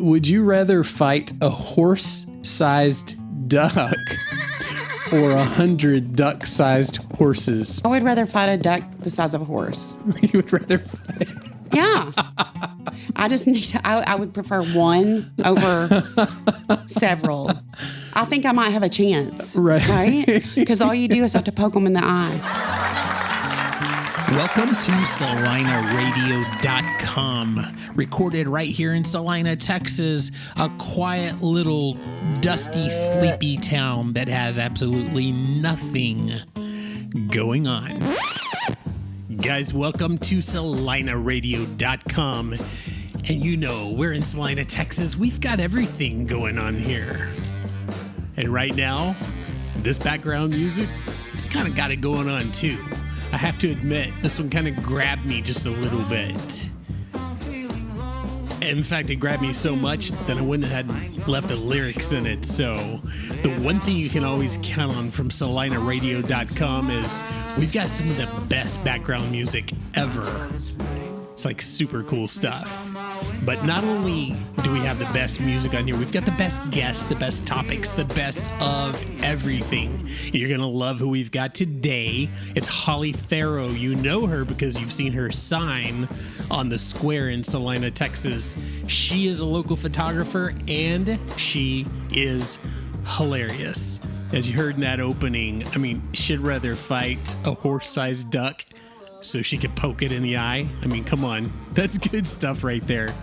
Would you rather fight a horse-sized duck or 100 duck-sized horses? I would rather fight a duck the size of a horse. You would rather fight? Yeah. I just need to, I would prefer one over several. I think I might have a chance. Right? Because all you do is have to poke them in the eye. Welcome to CelinaRadio.com. Recorded right here in Celina, Texas, a quiet little dusty, sleepy town that has absolutely nothing going on. Guys, welcome to CelinaRadio.com. And you know, we're in Celina, Texas. We've got everything going on here. And right now, this background music, it's kind of got it going on too. I have to admit, this one kind of grabbed me just a little bit. In fact, it grabbed me so much that I wouldn't have left the lyrics in it. So the one thing you can always count on from CelinaRadio.com is we've got some of the best background music ever. It's like super cool stuff. But not only do we have the best music on here, we've got the best guests, the best topics, the best of everything. You're going to love who we've got today. It's Holly Farrow. You know her because you've seen her sign on the square in Celina, Texas. She is a local photographer and she is hilarious. As you heard in that opening, I mean, she'd rather fight a horse-sized duck so she could poke it in the eye. I mean, come on. That's good stuff right there.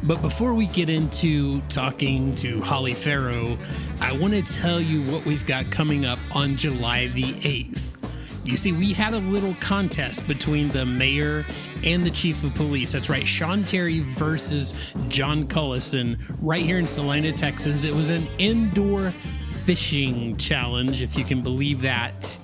But before we get into talking to Holly Farrow, I want to tell you what we've got coming up on July the 8th. You see, we had a little contest between the mayor and the chief of police. That's right, Sean Terry versus John Cullison right here in Celina, Texas. It was an indoor fishing challenge, if you can believe that.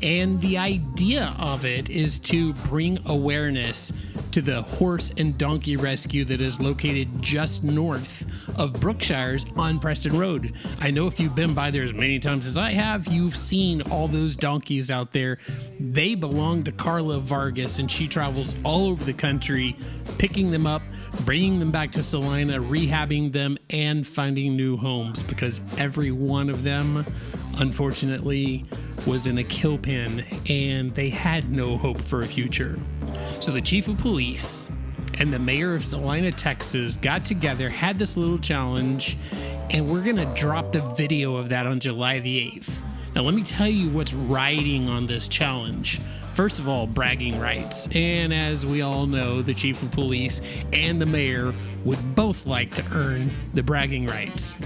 And the idea of it is to bring awareness to the horse and donkey rescue that is located just north of Brookshire's on Preston Road. I know if you've been by there as many times as I have, you've seen all those donkeys out there. They belong to Carla Vargas, and she travels all over the country, picking them up, bringing them back to Celina, rehabbing them, and finding new homes because every one of them, unfortunately, was in a kill pen and they had no hope for a future. So the chief of police and the mayor of Celina, Texas got together, had this little challenge, and we're going to drop the video of that on July the 8th. Now, let me tell you what's riding on this challenge. First of all, bragging rights. And as we all know, the chief of police and the mayor would both like to earn the bragging rights.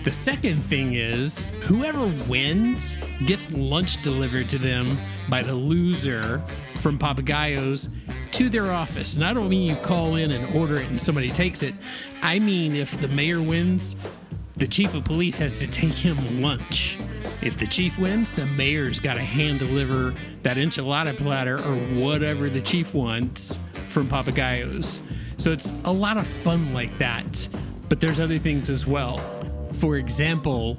The second thing is, whoever wins gets lunch delivered to them by the loser from Papagayos to their office. And I don't mean you call in and order it and somebody takes it. I mean, if the mayor wins, the chief of police has to take him lunch. If the chief wins, the mayor's got to hand deliver that enchilada platter or whatever the chief wants from Papagayos. So it's a lot of fun like that. But there's other things as well. For example,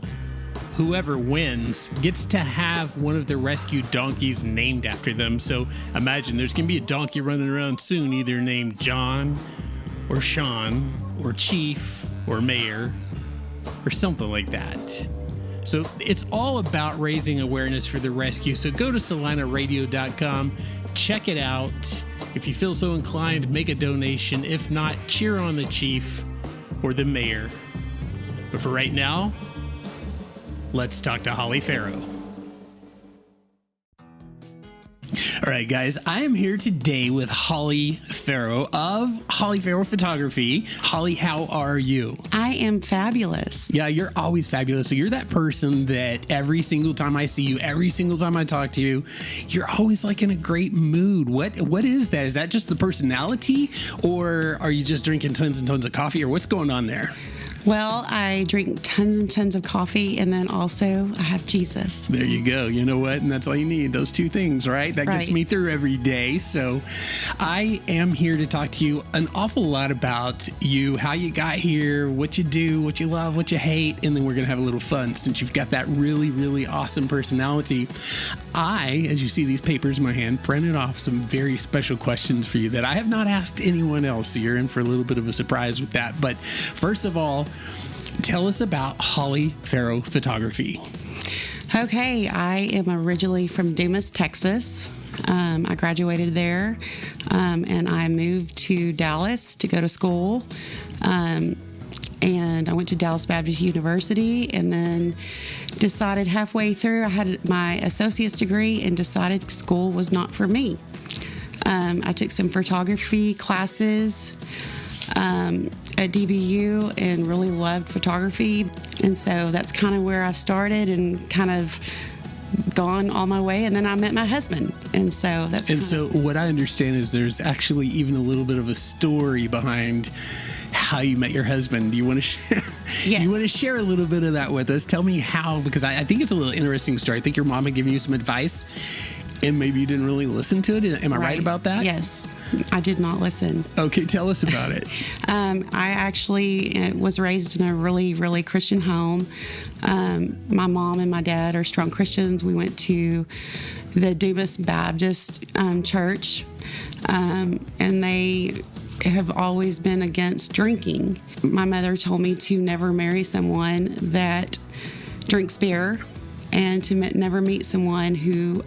whoever wins gets to have one of the rescued donkeys named after them. So imagine there's going to be a donkey running around soon, either named John or Sean or Chief or Mayor or something like that. So it's all about raising awareness for the rescue. So go to CelinaRadio.com, check it out. If you feel so inclined, make a donation. If not, cheer on the chief or the mayor. But for right now, let's talk to Holly Farrow. All right, guys, I am here today with Holly Farrow of Holly Farrow Photography. Holly, how are you? I am fabulous. Yeah, you're always fabulous. So you're that person that every single time I see you, every single time I talk to you, you're always like in a great mood. What is that? Is that just the personality, or are you just drinking tons and tons of coffee, or what's going on there? Well, I drink tons and tons of coffee, and then also I have Jesus. There you go. You know what? And that's all you need. Those two things, right? That gets me through every day. So I am here to talk to you an awful lot about you, how you got here, what you do, what you love, what you hate, and then we're going to have a little fun since you've got that really, really awesome personality. I, as you see these papers in my hand, printed off some very special questions for you that I have not asked anyone else. So you're in for a little bit of a surprise with that. But first of all, tell us about Holly Farrow Photography. Okay, I am originally from Dumas, Texas. I graduated there, and I moved to Dallas to go to school. And I went to Dallas Baptist University, and then decided halfway through, I had my associate's degree and decided school was not for me. I took some photography classes at DBU and really loved photography. And so that's kind of where I started and kind of gone all my way. And then I met my husband. And so that's so what I understand is there's actually even a little bit of a story behind how you met your husband. Do you want to share? Yes. You want to share a little bit of that with us? Tell me how, because I think it's a little interesting story. I think your mom had given you some advice and maybe you didn't really listen to it. Am I right about that? Yes, I did not listen. Okay, tell us about it. I actually was raised in a really, really Christian home. My mom and my dad are strong Christians. We went to the Dumas Baptist Church, and they have always been against drinking. My mother told me to never marry someone that drinks beer and to never meet someone who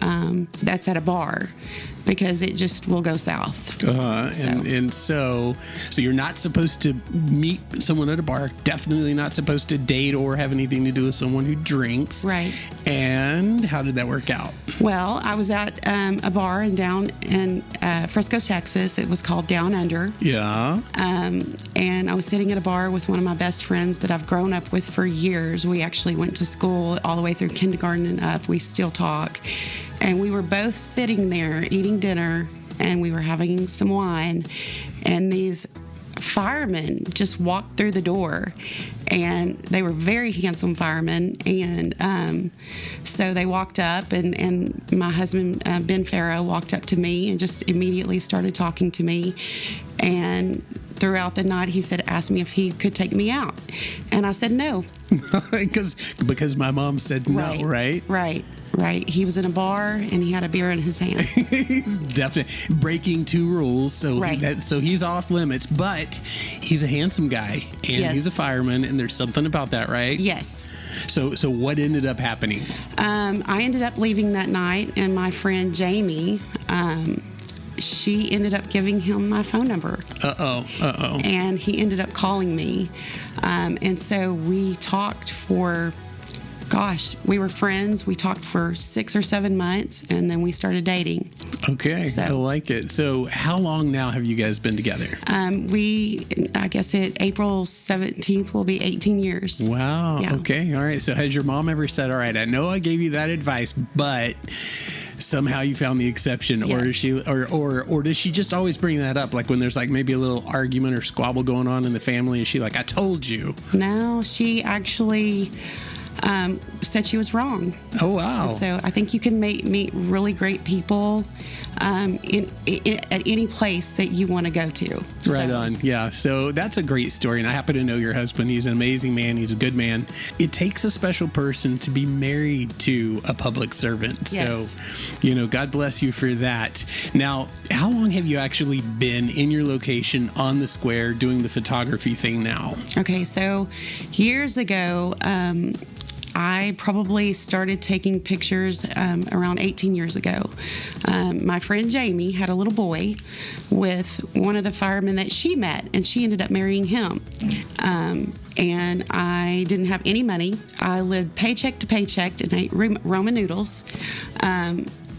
that's at a bar, because it just will go south. So you're not supposed to meet someone at a bar, definitely not supposed to date or have anything to do with someone who drinks. Right. And how did that work out? Well, I was at a bar down in Frisco, Texas. It was called Down Under. Yeah. And I was sitting at a bar with one of my best friends that I've grown up with for years. We actually went to school all the way through kindergarten and up. We still talk. And we were both sitting there eating dinner, and we were having some wine, and these firemen just walked through the door, and they were very handsome firemen. And so they walked up, and my husband, Ben Farrow, walked up to me and just immediately started talking to me. And throughout the night, he said, asked me if he could take me out. And I said no. because my mom said no, right? Right. He was in a bar and he had a beer in his hand. He's definitely breaking two rules, so so he's off limits. But he's a handsome guy and he's a fireman, and there's something about that, right? Yes. So what ended up happening? I ended up leaving that night, and my friend Jamie, she ended up giving him my phone number. And he ended up calling me, and so we talked for. Gosh, we were friends. We talked for 6 or 7 months, and then we started dating. Okay, I like it. So how long now have you guys been together? I guess April 17th will be 18 years. Wow. Yeah. Okay. All right. So has your mom ever said, all right, I know I gave you that advice, but somehow you found the exception? Yes. Or is she, or does she just always bring that up? Like when there's like maybe a little argument or squabble going on in the family, is she like, I told you? No, she actually said she was wrong. Oh, wow. And so I think you can meet really great people at any place that you want to go to. Right on. Yeah. So that's a great story. And I happen to know your husband. He's an amazing man. He's a good man. It takes a special person to be married to a public servant. Yes. So, God bless you for that. Now, how long have you actually been in your location on the square doing the photography thing now? Okay. So years ago, I probably started taking pictures around 18 years ago. My friend Jamie had a little boy with one of the firemen that she met, and she ended up marrying him. And I didn't have any money. I lived paycheck to paycheck and ate Roman noodles.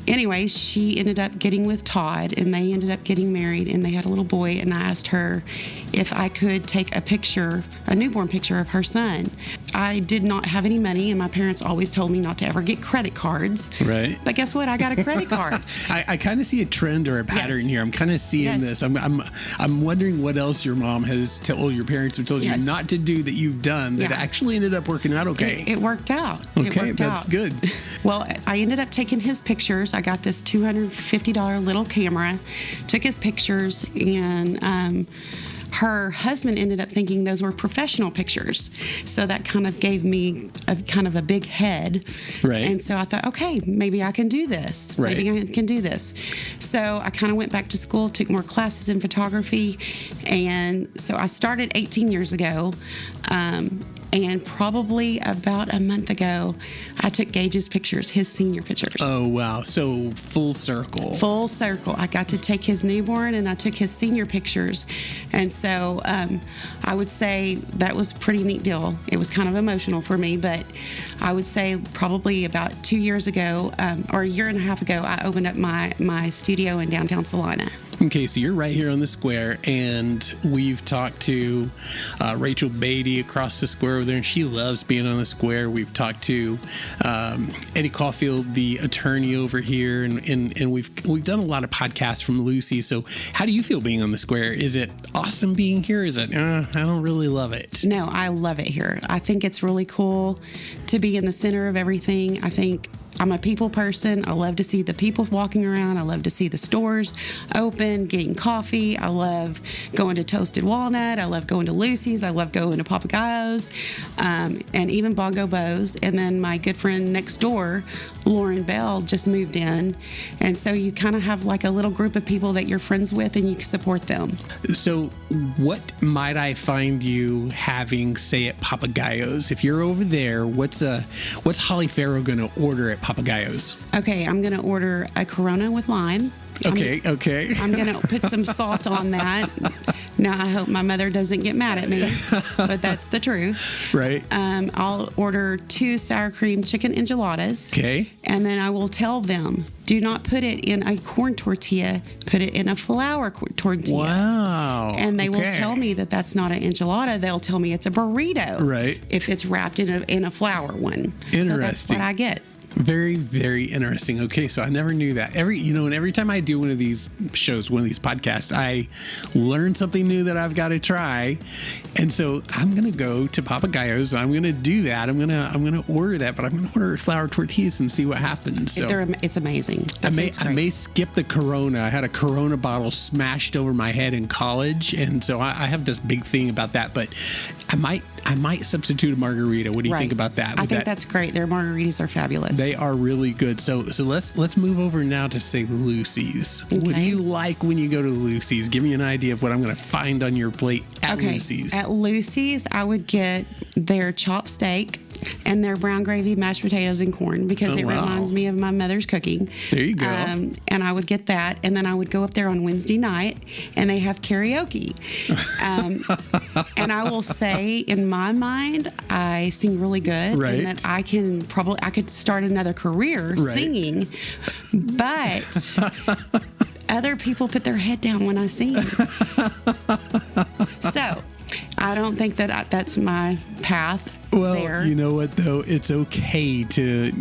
anyway, she ended up getting with Todd, and they ended up getting married, and they had a little boy, and I asked her if I could take a newborn picture of her son. I did not have any money, and my parents always told me not to ever get credit cards. Right. But guess what? I got a credit card. I kind of see a trend or a pattern here. I'm kind of seeing this. I'm wondering what else your mom has told your parents have told you not to do that you've done that actually ended up working out okay. It worked out. Okay, that's good. Well, I ended up taking his pictures. I got this $250 little camera, took his pictures, and her husband ended up thinking those were professional pictures. So that kind of gave me a big head. Right. And so I thought, okay, maybe I can do this. Right. Maybe I can do this. So I kind of went back to school, took more classes in photography. And so I started 18 years ago. And probably about a month ago, I took Gage's pictures, his senior pictures. Oh, wow. So full circle. Full circle. I got to take his newborn, and I took his senior pictures. And so I would say that was a pretty neat deal. It was kind of emotional for me, but I would say probably about 2 years ago, or a year and a half ago, I opened up my studio in downtown Celina. Okay, so you're right here on the square, and we've talked to Rachel Beatty across the square over there, and she loves being on the square. We've talked to Eddie Caulfield, the attorney over here, and we've done a lot of podcasts from Lucy. So how do you feel being on the square? Is it awesome being here? Is it, I don't really love it? No, I love it here. I think it's really cool to be in the center of everything. I think I'm a people person. I love to see the people walking around. I love to see the stores open, getting coffee. I love going to Toasted Walnut. I love going to Lucy's. I love going to Papagayo's, and even Bongo Bo's. And then my good friend next door, Lauren Bell, just moved in. And so you kind of have like a little group of people that you're friends with, and you support them. So what might I find you having, say, at Papagayo's? If you're over there, what's Holly Farrow going to order at Papagayo's? Okay, I'm going to order a Corona with lime. Okay. I'm going to put some salt on that. Now, I hope my mother doesn't get mad at me, but that's the truth. Right. I'll order 2 sour cream chicken enchiladas. Okay. And then I will tell them, do not put it in a corn tortilla, put it in a flour tortilla. Wow. And they will tell me that that's not an enchilada. They'll tell me it's a burrito. Right. If it's wrapped in a flour one. Interesting. So that's what I get. Very, very interesting. Okay, so I never knew that. Every time I do one of these shows, one of these podcasts, I learn something new that I've got to try. And so I'm gonna go to Papagayo's. I'm gonna do that. I'm gonna order that, but I'm gonna order flour tortillas and see what happens. So it's amazing. I may skip the Corona. I had a Corona bottle smashed over my head in college, and so I have this big thing about that. But I might substitute a margarita. What do you think about that? I think that's great. Their margaritas are fabulous. They are really good. So let's move over now to, say, Lucy's. Okay. What do you like when you go to Lucy's? Give me an idea of what I'm going to find on your plate at Lucy's. At Lucy's, I would get their chopped steak and their brown gravy, mashed potatoes, and corn, because it reminds me of my mother's cooking. There you go. And I would get that, and then I would go up there on Wednesday night, and they have karaoke. And I will say, in my mind, I sing really good, and that I could start another career singing, but other people put their head down when I sing. So I don't think that's my path. Well, there. You know what, though? It's okay to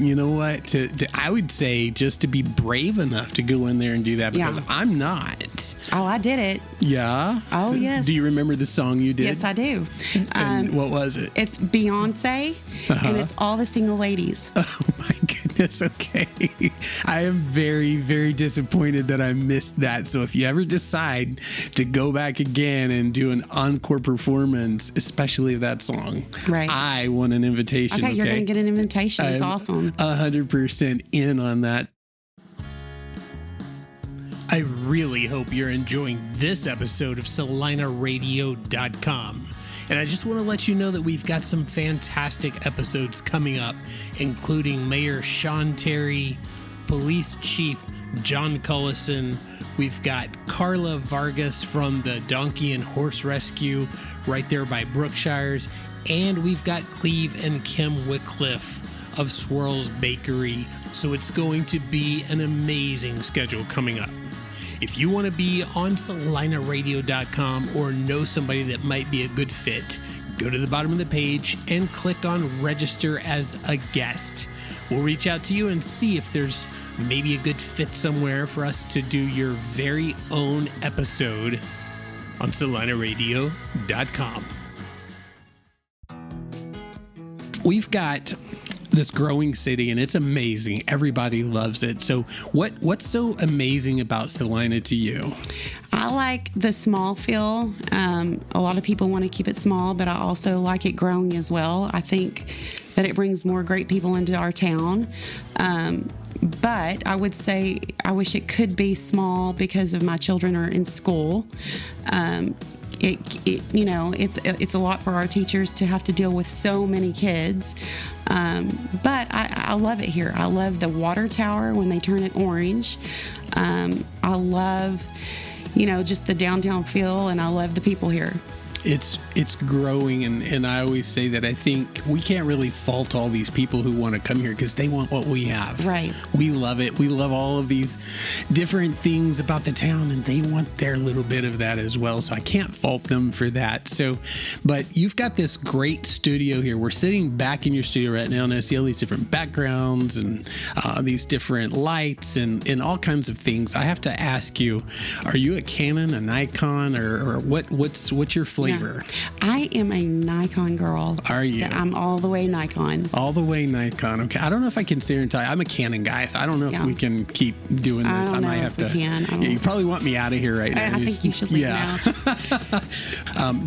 I would say just to be brave enough to go in there and do that, because I'm not. Oh, I did it. Yeah? Oh, yes. Do you remember the song you did? Yes, I do. And what was it? It's Beyonce, and it's All the Single Ladies. Oh, my goodness. Okay. I am very, very disappointed that I missed that. So if you ever decide to go back again and do an encore performance, especially of that song, I want an invitation. Okay, you're going to get an invitation. It's awesome. 100% in on that. I really hope you're enjoying this episode of CelinaRadio.com. And I just want to let you know that we've got some fantastic episodes coming up, including Mayor Sean Terry, Police Chief John Cullison. We've got Carla Vargas from the Donkey and Horse Rescue right there by Brookshires. And we've got Cleve and Kim Wycliffe of Swirls Bakery, so it's going to be an amazing schedule coming up. If you want to be on CelinaRadio.com or know somebody that might be a good fit, go to the bottom of the page and click on Register as a Guest. We'll reach out to you and see if there's maybe a good fit somewhere for us to do your very own episode on CelinaRadio.com. We've got this growing city, and it's amazing. Everybody loves it. So what's so amazing about Celina to you? I like the small feel. A lot of people want to keep it small, but I also like it growing as well. I think that it brings more great people into our town. But I would say I wish it could be small because of my children are in school. It's a lot for our teachers to have to deal with so many kids. But I love it here. I love the water tower when they turn it orange. I love, just the downtown feel, and I love the people here. It's growing, and I always say that I think we can't really fault all these people who want to come here because they want what we have. Right. We love it. We love all of these different things about the town, and they want their little bit of that as well. So I can't fault them for that. But you've got this great studio here. We're sitting back in your studio right now, and I see all these different backgrounds and these different lights and all kinds of things. I have to ask you, are you a Canon, a Nikon, or what's your flavor? Yeah. I am a Nikon girl. Are you? I'm all the way Nikon. All the way Nikon. Okay. I don't know if I can sit here and tell you. I'm a Canon guy, so I don't know if we can keep doing this. I might have to. You probably want me out of here right now. I think you should leave now.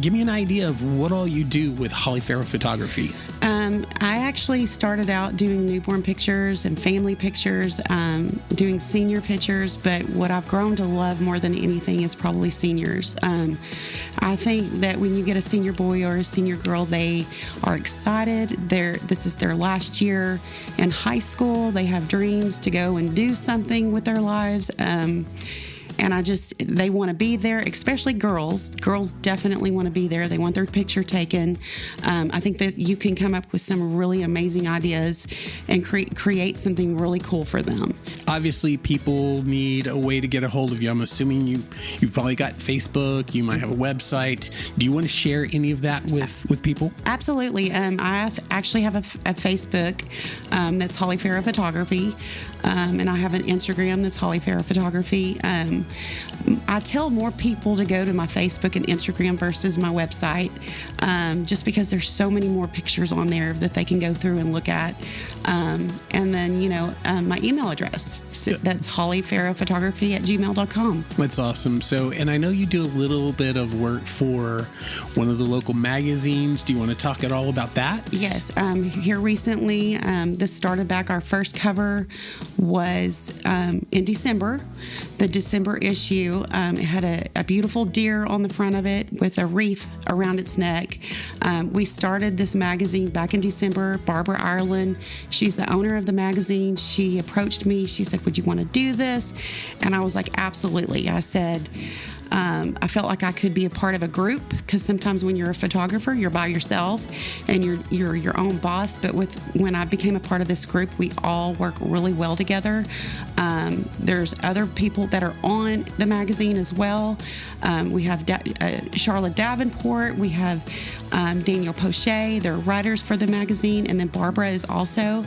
Give me an idea of what all you do with Holly Farrow Photography. I actually started out doing newborn pictures and family pictures, doing senior pictures, but what I've grown to love more than anything is probably seniors. I think that when you get a senior boy or a senior girl, they are excited. This is their last year in high school. They have dreams to go and do something with their lives. And they want to be there, especially girls. Girls definitely want to be there. They want their picture taken. I think that you can come up with some really amazing ideas and create something really cool for them. Obviously, people need a way to get a hold of you. I'm assuming you've probably got Facebook. You might have a website. Do you want to share any of that with people? Absolutely. I actually have a Facebook that's Holly Farrow Photography. And I have an Instagram that's Holly Farrow Photography. I tell more people to go to my Facebook and Instagram versus my website, just because there's so many more pictures on there that they can go through and look at. And then, my email address, that's hollyfarrowphotography@gmail.com. That's awesome. So, and I know you do a little bit of work for one of the local magazines. Do you want to talk at all about that? Yes. Here recently, this started back, our first cover was in December. The December issue, it had a beautiful deer on the front of it with a wreath around its neck. We started this magazine back in December. Barbara Ireland, she's the owner of the magazine. She approached me. She said, "Would you want to do this?" And I was like, absolutely. I said, I felt like I could be a part of a group, because sometimes when you're a photographer, you're by yourself and you're your own boss. But when I became a part of this group, we all work really well together. There's other people that are on the magazine as well. We have Charlotte Davenport. We have Daniel Pochet. They're writers for the magazine. And then Barbara is also.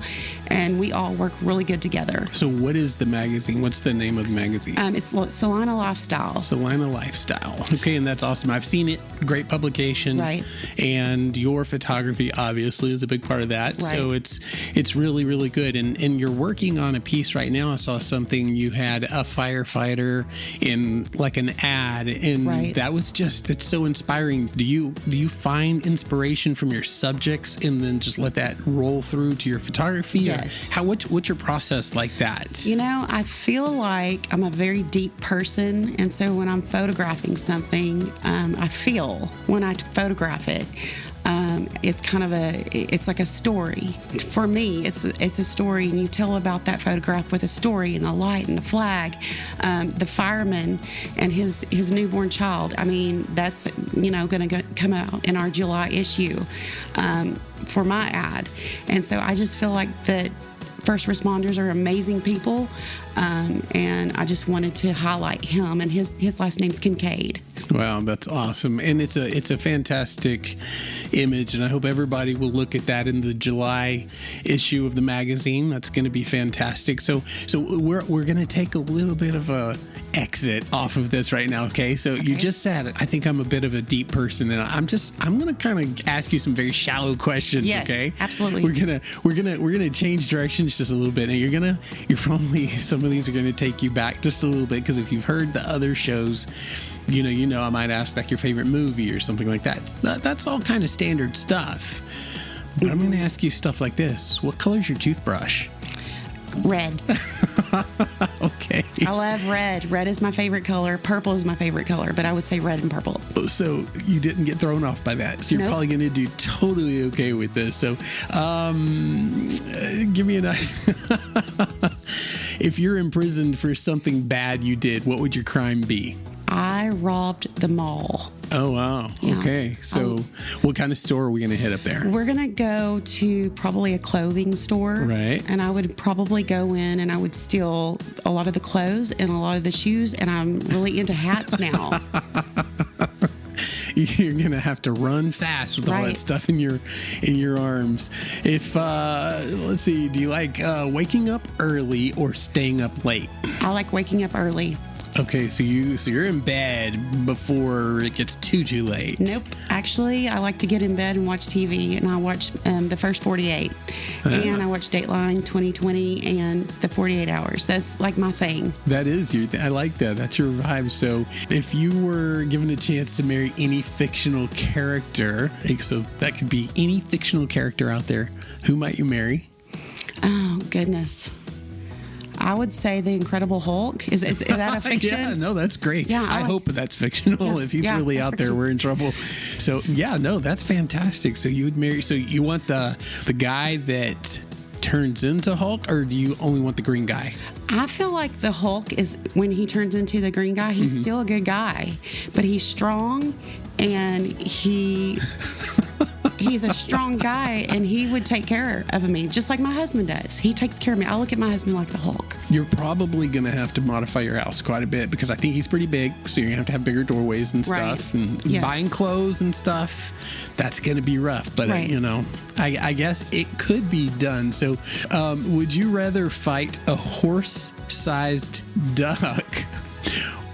And we all work really good together. So what is the magazine? What's the name of the magazine? It's Celina Lifestyle. Celina Lifestyle. Okay, and that's awesome. I've seen it. Great publication. Right. And your photography obviously is a big part of that. Right. So it's really, really good. And you're working on a piece right now. I saw something, you had a firefighter in like an ad, and right. That was it's so inspiring. Do you find inspiration from your subjects and then just let that roll through to your photography? Yes. What's your process like that? I feel like I'm a very deep person, and so when I'm photographing something, I feel when I photograph it. it's kind of it's like a story. For me, it's a story, and you tell about that photograph with a story and a light and a flag. The fireman and his newborn child. I mean, that's going to come out in our July issue for my ad, and so I just feel like that first responders are amazing people, and I just wanted to highlight him. And his last name's Kincaid. Wow, that's awesome, and it's a fantastic image, and I hope everybody will look at that in the July issue of the magazine. That's going to be fantastic. So we're going to take a little bit of a exit off of this right now. Okay, so you just said, I think I'm a bit of a deep person, and I'm going to kind of ask you some very shallow questions. Yes, okay, absolutely. We're gonna change directions just a little bit, and you're probably, some of these are going to take you back just a little bit, because if you've heard the other shows, you know I might ask like your favorite movie or something like that. That's all kind of standard stuff. But I'm going to ask you stuff like this. What color's your toothbrush? Red. Okay. I love red. Red is my favorite color. Purple is my favorite color, but I would say red and purple. So you didn't get thrown off by that. So you're Nope. probably going to do totally okay with this. So give me an if you're imprisoned for something bad you did, what would your crime be? I robbed the mall. Oh, wow. Yeah. Okay. So what kind of store are we going to hit up there? We're going to go to probably a clothing store. Right. And I would probably go in and I would steal a lot of the clothes and a lot of the shoes. And I'm really into hats now. You're going to have to run fast with all that stuff in your arms. If, let's see, do you like waking up early or staying up late? I like waking up early. Okay, so you're in bed before it gets too late. Nope. Actually, I like to get in bed and watch TV, and I watch the first 48. And I watch Dateline 2020 and the 48 Hours. That's like my thing. That is I like that. That's your vibe. So if you were given a chance to marry any fictional character, so that could be any fictional character out there, who might you marry? Oh, goodness. I would say the Incredible Hulk. Is that a fiction? Yeah, no, that's great. Yeah, I hope that's fictional. Yeah, if he's yeah, really that's out there, fiction. we're in trouble. So yeah, no, that's fantastic. So you would marry. So you want the guy that turns into Hulk, or do you only want the green guy? I feel like the Hulk is, when he turns into the green guy, he's still a good guy, but he's strong, and he's a strong guy, and he would take care of me just like my husband does. He takes care of me. I look at my husband like the Hulk. You're probably going to have to modify your house quite a bit, because I think he's pretty big, so you're going to have bigger doorways and stuff. Right. And Yes. buying clothes and stuff, that's going to be rough. But, Right. I guess it could be done. So would you rather fight a horse-sized duck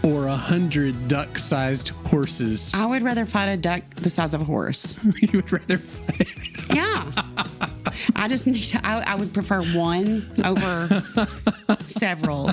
or 100 duck-sized horses? I would rather fight a duck the size of a horse. You would rather fight... Yeah. I just need to, I would prefer one over several.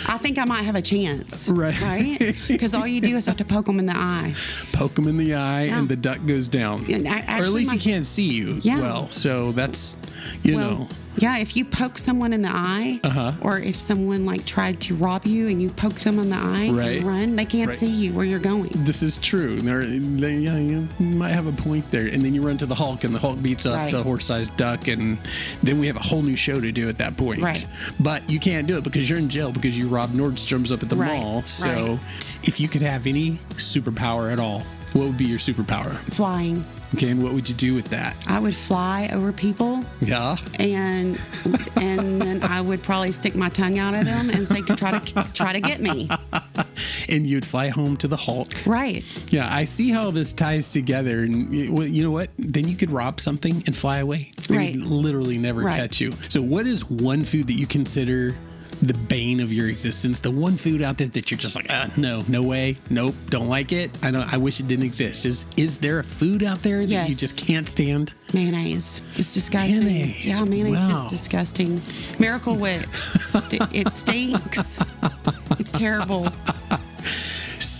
I think I might have a chance. Right? Because all you do is have to poke them in the eye. Poke him in the eye, and the duck goes down. And or at least he can't see you well. So that's, you know. Yeah, if you poke someone in the eye, or if someone like tried to rob you and you poke them in the eye and run, they can't see you where you're going. This is true. You might have a point there. And then you run to the Hulk, and the Hulk beats up the horse-sized duck, and then we have a whole new show to do at that point. Right. But you can't do it because you're in jail because you robbed Nordstrom's up at the mall. So if you could have any superpower at all, what would be your superpower? Flying. Okay, and what would you do with that? I would fly over people. Yeah. And then I would probably stick my tongue out at them and say, try to get me. And you'd fly home to the Hulk. Right. Yeah, I see how this ties together. And you know what? Then you could rob something and fly away. They would literally never catch you. So what is one food that you consider the bane of your existence? The one food out there that you're just like, no way, nope, don't like it. I wish it didn't exist. Is there a food out there that you just can't stand? Mayonnaise. It's disgusting. Mayonnaise. Yeah, mayonnaise is disgusting. Miracle Whip. It stinks. It's terrible.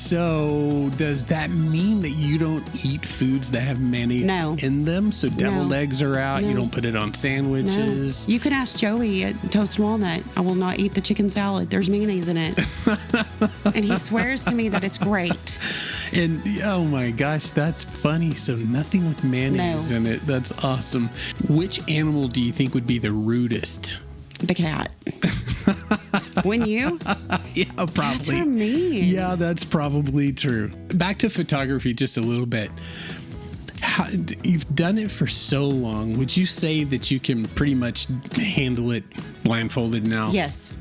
So does that mean that you don't eat foods that have mayonnaise in them? So deviled eggs are out. You don't put it on sandwiches. No. You can ask Joey at Toast Walnut. I will not eat the chicken salad. There's mayonnaise in it. And he swears to me that it's great. And oh my gosh, that's funny. So nothing with mayonnaise in it. That's awesome. Which animal do you think would be the rudest? The cat. Wouldn't you? Yeah, probably. That's what I mean. Yeah, that's probably true. Back to photography just a little bit. You've done it for so long. Would you say that you can pretty much handle it blindfolded now? Yes.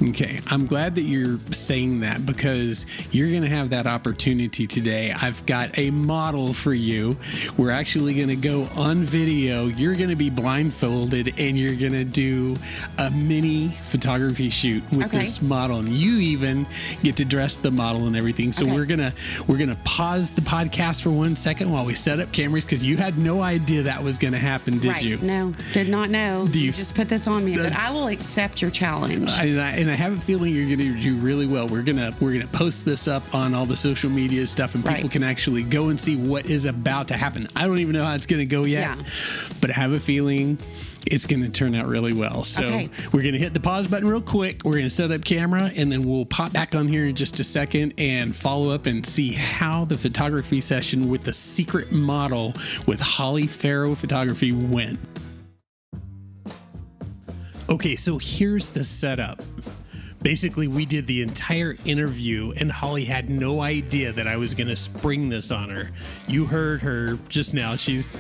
Okay. I'm glad that you're saying that because you're going to have that opportunity today. I've got a model for you. We're actually going to go on video. You're going to be blindfolded and you're going to do a mini photography shoot with this model. And you even get to dress the model and everything. So we're going to pause the podcast for 1 second while we set up cameras because you had no idea that was going to happen, did you? No, did not know. You just put this on me, but I will accept your challenge. And I have a feeling you're going to do really well. We're gonna post this up on all the social media stuff, and people can actually go and see what is about to happen. I don't even know how it's going to go yet, but I have a feeling it's going to turn out really well. So we're going to hit the pause button real quick. We're going to set up camera, and then we'll pop back on here in just a second and follow up and see how the photography session with the secret model with Holly Farrow Photography went. Okay, so here's the setup. Basically, we did the entire interview, and Holly had no idea that I was going to spring this on her. You heard her just now. She's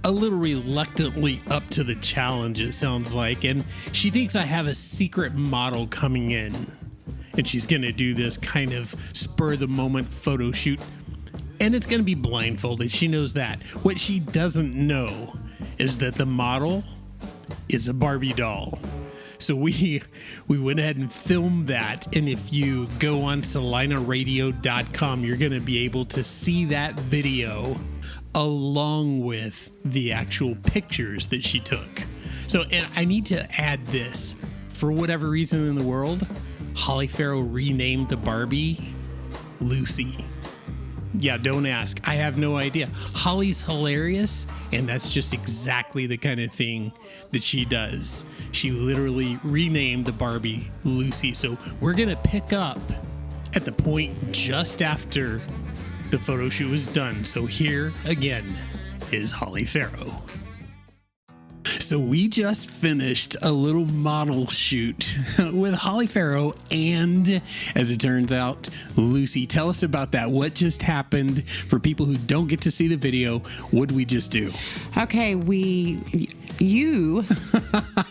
a little reluctantly up to the challenge, it sounds like, and she thinks I have a secret model coming in, and she's going to do this kind of spur-of-the-moment photo shoot, and it's going to be blindfolded. She knows that. What she doesn't know is that the model is a Barbie doll. So we went ahead and filmed that, and if you go on CelinaRadio.com, you're going to be able to see that video along with the actual pictures that she took. So, and I need to add this. For whatever reason in the world, Holly Farrow renamed the Barbie Lucy. Yeah, don't ask. I have no idea. Holly's hilarious, and that's just exactly the kind of thing that she does. She literally renamed the Barbie Lucy. So we're going to pick up at the point just after the photo shoot was done. So here again is Holly Farrow. So we just finished a little model shoot with Holly Farrow and, as it turns out, Lucy. Tell us about that. What just happened for people who don't get to see the video? What did we just do? Okay, you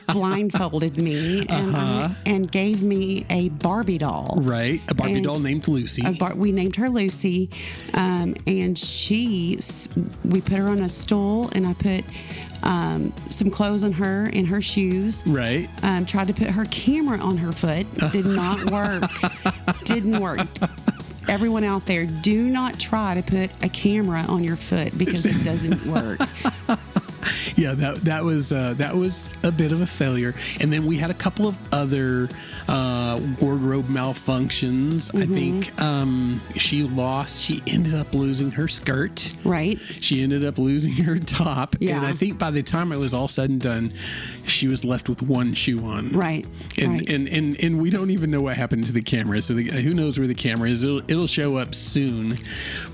blindfolded me and gave me a Barbie doll. Right, a Barbie doll named Lucy. We named her Lucy, and we put her on a stool, and I put some clothes on her and her shoes. Right. Tried to put her camera on her foot. Did not work. Didn't work. Everyone out there, do not try to put a camera on your foot because it doesn't work. Yeah, that was a bit of a failure. And then we had a couple of other wardrobe malfunctions. I think she ended up losing her skirt. Right. She ended up losing her top. Yeah. And I think by the time it was all said and done, she was left with one shoe on. Right. And we don't even know what happened to the camera. So who knows where the camera is? It'll show up soon.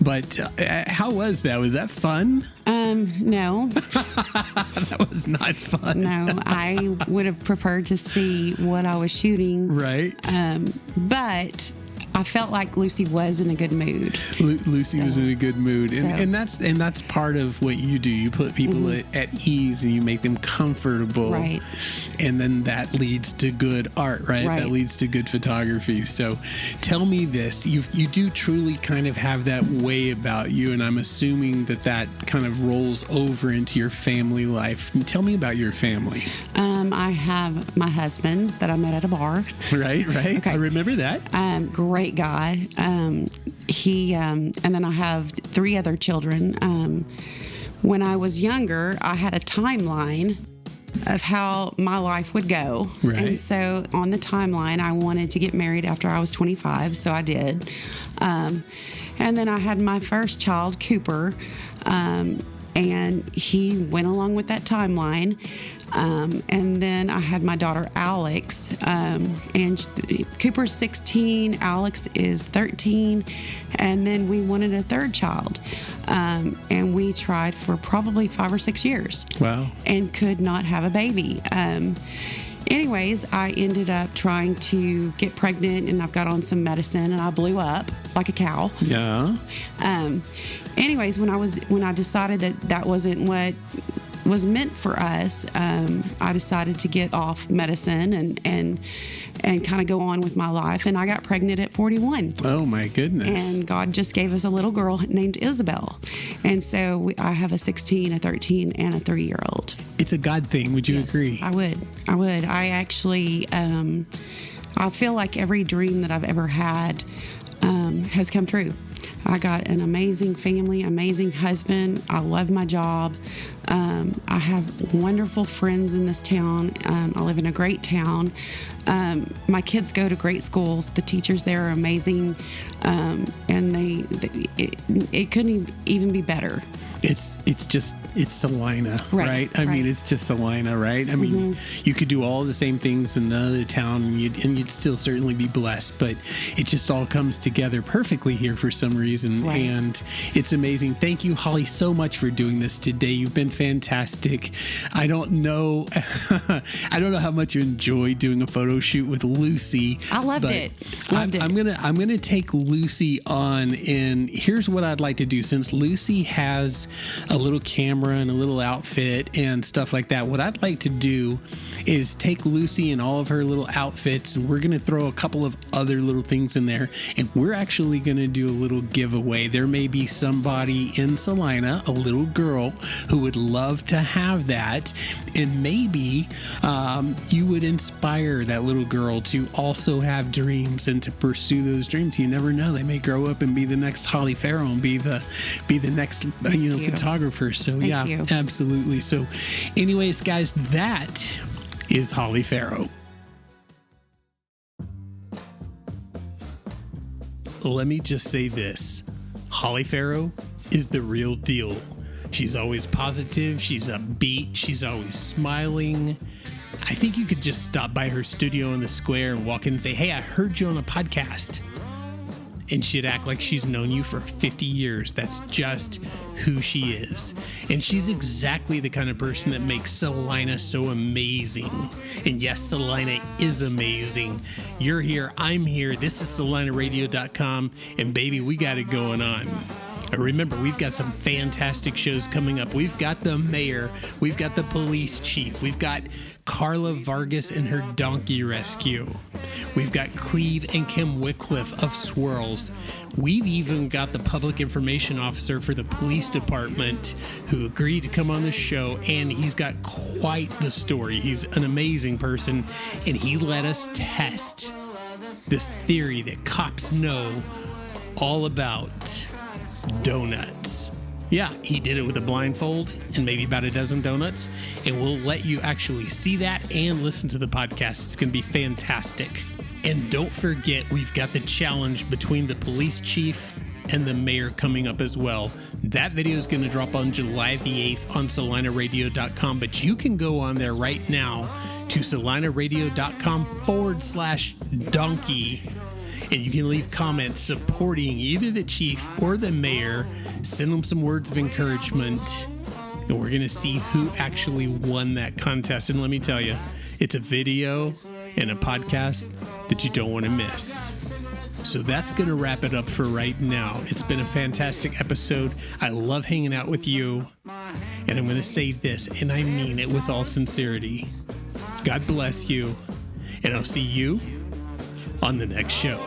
But how was that? Was that fun? No. That was not fun. No, I would have preferred to see what I was shooting. Right. But I felt like Lucy was in a good mood. Lucy was in a good mood, and that's part of what you do. You put people at ease, and you make them comfortable. Right. And then that leads to good art, right? That leads to good photography. So, tell me this: you do truly kind of have that way about you, and I'm assuming that kind of rolls over into your family life. Tell me about your family. I have my husband that I met at a bar. Right. Okay. I remember that. Great guy. He and then I have 3 other children. When I was younger, I had a timeline of how my life would go. Right. And so on the timeline, I wanted to get married after I was 25, so I did. And then I had my first child, Cooper, and he went along with that timeline. And then I had my daughter, Alex, and Cooper's 16, Alex is 13, and then we wanted a third child. And we tried for probably 5 or 6 years. Wow. And could not have a baby. Anyways, I ended up trying to get pregnant, and I've got on some medicine, and I blew up like a cow. Yeah. Anyways, when I decided that wasn't what was meant for us, I decided to get off medicine and kind of go on with my life. And I got pregnant at 41. Oh my goodness. And God just gave us a little girl named Isabel. And so I have a 16, a 13, and a 3-year-old. It's a God thing. Would you agree? I would. I actually, I feel like every dream that I've ever had has come true. I got an amazing family, amazing husband. I love my job. I have wonderful friends in this town. I live in a great town. My kids go to great schools. The teachers there are amazing, and it couldn't even be better. It's Celina, right? I mean, it's just Celina, right? I mean, you could do all the same things in another town, and you'd still certainly be blessed, but it just all comes together perfectly here for some reason, right. And it's amazing. Thank you, Holly, so much for doing this today. You've been fantastic. I don't know how much you enjoyed doing a photo shoot with Lucy. I loved it. I'm gonna take Lucy on, and here's what I'd like to do. Since Lucy has a little camera and a little outfit and stuff like that, what I'd like to do is take Lucy and all of her little outfits, and we're going to throw a couple of other little things in there, and we're actually going to do a little giveaway. There may be somebody in Celina, a little girl, who would love to have that, and maybe you would inspire that little girl to also have dreams and to pursue those dreams. You never know, they may grow up and be the next Holly Farrow and be the next photographer. So Thank you. Absolutely. So anyways, guys, that is Holly Farrow. Let me just say this. Holly Farrow is the real deal. She's always positive. She's upbeat. She's always smiling. I think you could just stop by her studio in the square and walk in and say, "Hey, I heard you on a podcast." And she'd act like she's known you for 50 years. That's just who she is. And she's exactly the kind of person that makes Celina so amazing. And yes, Celina is amazing. You're here, I'm here. This is CelinaRadio.com. And baby, we got it going on. And remember, we've got some fantastic shows coming up. We've got the mayor. We've got the police chief. We've got Carla Vargas and her donkey rescue. We've got Cleve and Kim Wycliffe of Swirls. We've even got the public information officer for the police department who agreed to come on the show, and he's got quite the story. He's an amazing person, and he let us test this theory that cops know all about donuts. Yeah, he did it with a blindfold and maybe about a dozen donuts, and we'll let you actually see that and listen to the podcast. It's going to be fantastic. And don't forget, we've got the challenge between the police chief and the mayor coming up as well. That video is going to drop on July the 8th on CelinaRadio.com, but you can go on there right now to CelinaRadio.com/donkey. And you can leave comments supporting either the chief or the mayor. Send them some words of encouragement. And we're going to see who actually won that contest. And let me tell you, it's a video and a podcast that you don't want to miss. So that's going to wrap it up for right now. It's been a fantastic episode. I love hanging out with you. And I'm going to say this, and I mean it with all sincerity. God bless you. And I'll see you on the next show.